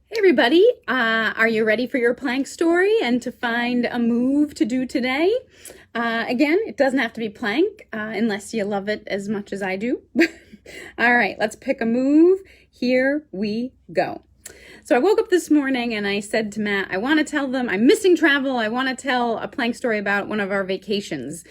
Hey everybody, are you ready for your plank story and to find a move to do today? Again, it doesn't have to be plank unless you love it as much as I do. All right, let's pick a move. Here we go. So I woke up this morning and I said to Matt, I want to tell them I'm missing travel. I want to tell a plank story about one of our vacations.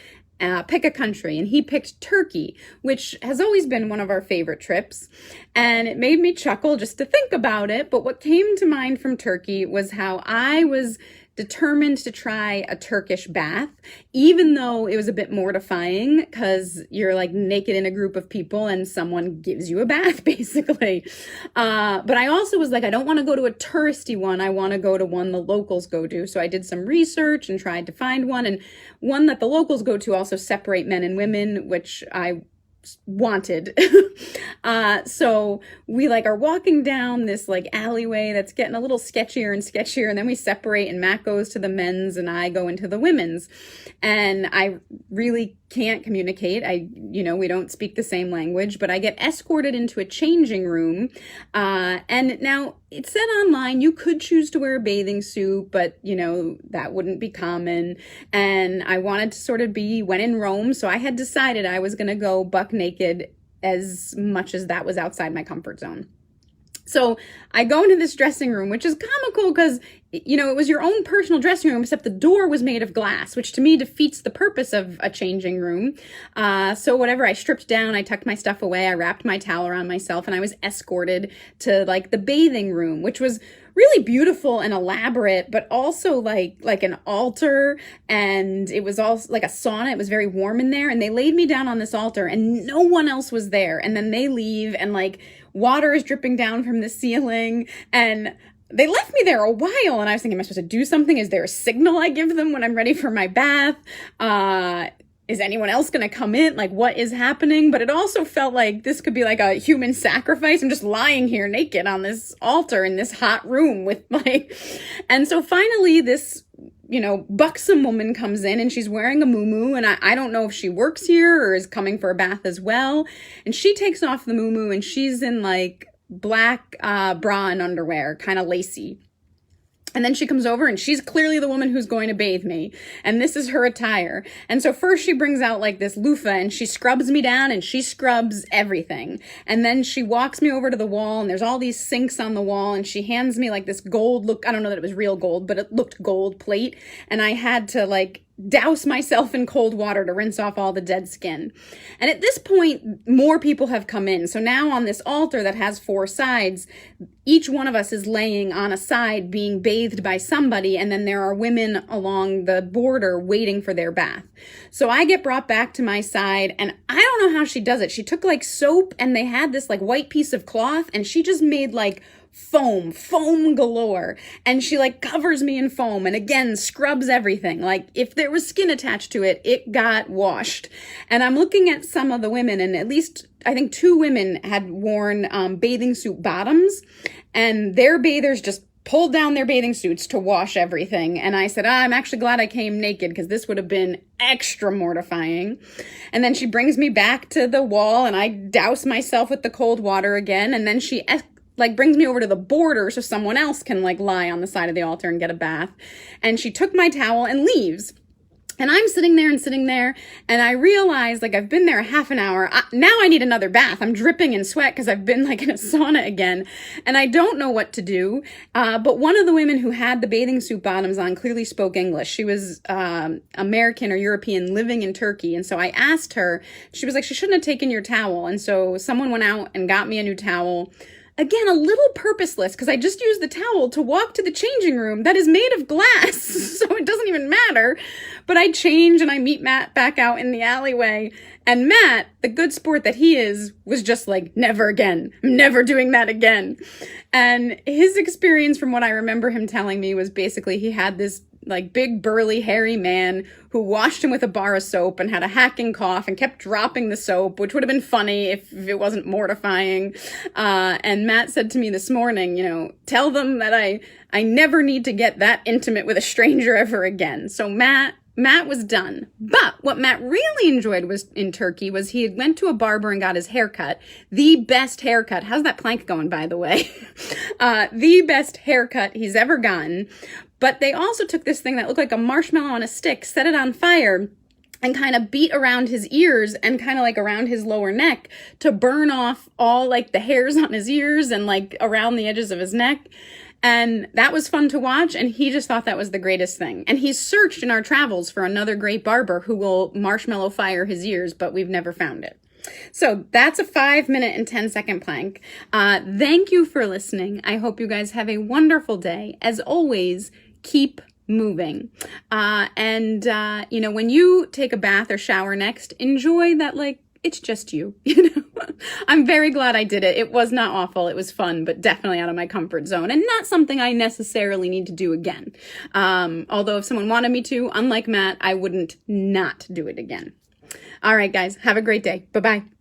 Pick a country, and he picked Turkey, which has always been one of our favorite trips, and it made me chuckle just to think about it. But what came to mind from Turkey was how I was determined to try a Turkish bath, even though it was a bit mortifying because you're like naked in a group of people and someone gives you a bath basically. But I also was like, I don't want to go to a touristy one. I want to go to one the locals go to. So I did some research and tried to find one, and one that the locals go to also separate men and women, which I wanted. So we are walking down this alleyway that's getting a little sketchier and sketchier, and then we separate and Matt goes to the men's and I go into the women's, and I really can't communicate. We don't speak the same language, but I get escorted into a changing room. And now it said online you could choose to wear a bathing suit, but that wouldn't be common. And I wanted to sort of be when in Rome. So I had decided I was going to go buck naked as much as that was outside my comfort zone. So I go into this dressing room, which is comical because, it was your own personal dressing room, except the door was made of glass, which to me defeats the purpose of a changing room. So whatever, I stripped down, I tucked my stuff away, I wrapped my towel around myself, and I was escorted to the bathing room, which was really beautiful and elaborate, but also like an altar, and it was all like a sauna. It was very warm in there, and they laid me down on this altar and no one else was there. And then they leave and water is dripping down from the ceiling, and they left me there a while, and I was thinking, am I supposed to do something? Is there a signal I give them when I'm ready for my bath? Is anyone else going to come in? What is happening? But it also felt like this could be a human sacrifice. I'm just lying here naked on this altar in this hot room with and so finally this buxom woman comes in, and she's wearing a muumuu, and I don't know if she works here or is coming for a bath as well. And she takes off the muumuu, and she's in black bra and underwear, kind of lacy. And then she comes over, and she's clearly the woman who's going to bathe me. And this is her attire. And so first she brings out this loofah, and she scrubs me down, and she scrubs everything. And then she walks me over to the wall, and there's all these sinks on the wall, and she hands me this gold I don't know that it was real gold, but it looked gold plate. And I had to douse myself in cold water to rinse off all the dead skin. And at this point, more people have come in. So now on this altar that has 4 sides, each one of us is laying on a side being bathed by somebody, and then there are women along the border waiting for their bath. So I get brought back to my side, and I don't know how she does it. She took soap, and they had this white piece of cloth, and she just made foam galore, and she covers me in foam and again scrubs everything. If there was skin attached to it, it got washed. And I'm looking at some of the women, and at least I think 2 women had worn bathing suit bottoms, and their bathers just pulled down their bathing suits to wash everything. And I said, I'm actually glad I came naked because this would have been extra mortifying. And then she brings me back to the wall, and I douse myself with the cold water again, and then she brings me over to the border so someone else can lie on the side of the altar and get a bath. And she took my towel and leaves. And I'm sitting there, and I realize I've been there a half an hour. Now I need another bath. I'm dripping in sweat because I've been in a sauna again, and I don't know what to do. But one of the women who had the bathing suit bottoms on clearly spoke English. She was American or European living in Turkey. And so I asked her, she was like, she shouldn't have taken your towel. And so someone went out and got me a new towel. Again, a little purposeless because I just used the towel to walk to the changing room that is made of glass, so it doesn't even matter. But I change and I meet Matt back out in the alleyway, and Matt, the good sport that he is, was just never again. I'm never doing that again. And his experience, from what I remember him telling me, was basically he had this big burly hairy man who washed him with a bar of soap and had a hacking cough and kept dropping the soap, which would have been funny if it wasn't mortifying. And Matt said to me this morning, tell them that I never need to get that intimate with a stranger ever again. So Matt, Matt was done. But what Matt really enjoyed was in Turkey was he went to a barber and got his haircut. The best haircut. How's that plank going, by the way? The best haircut he's ever gotten. But they also took this thing that looked like a marshmallow on a stick, set it on fire, and kind of beat around his ears and kind of like around his lower neck to burn off all like the hairs on his ears and like around the edges of his neck. And that was fun to watch, and he just thought that was the greatest thing. And he's searched in our travels for another great barber who will marshmallow fire his ears, but we've never found it. So that's a 5-minute and 10-second plank. Thank you for listening. I hope you guys have a wonderful day. As always, keep moving. You know, when you take a bath or shower next, enjoy that, like, it's just you, you know. I'm very glad I did it. It was not awful. It was fun, but definitely out of my comfort zone and not something I necessarily need to do again. Although if someone wanted me to, unlike Matt, I wouldn't not do it again. All right, guys, have a great day. Bye-bye.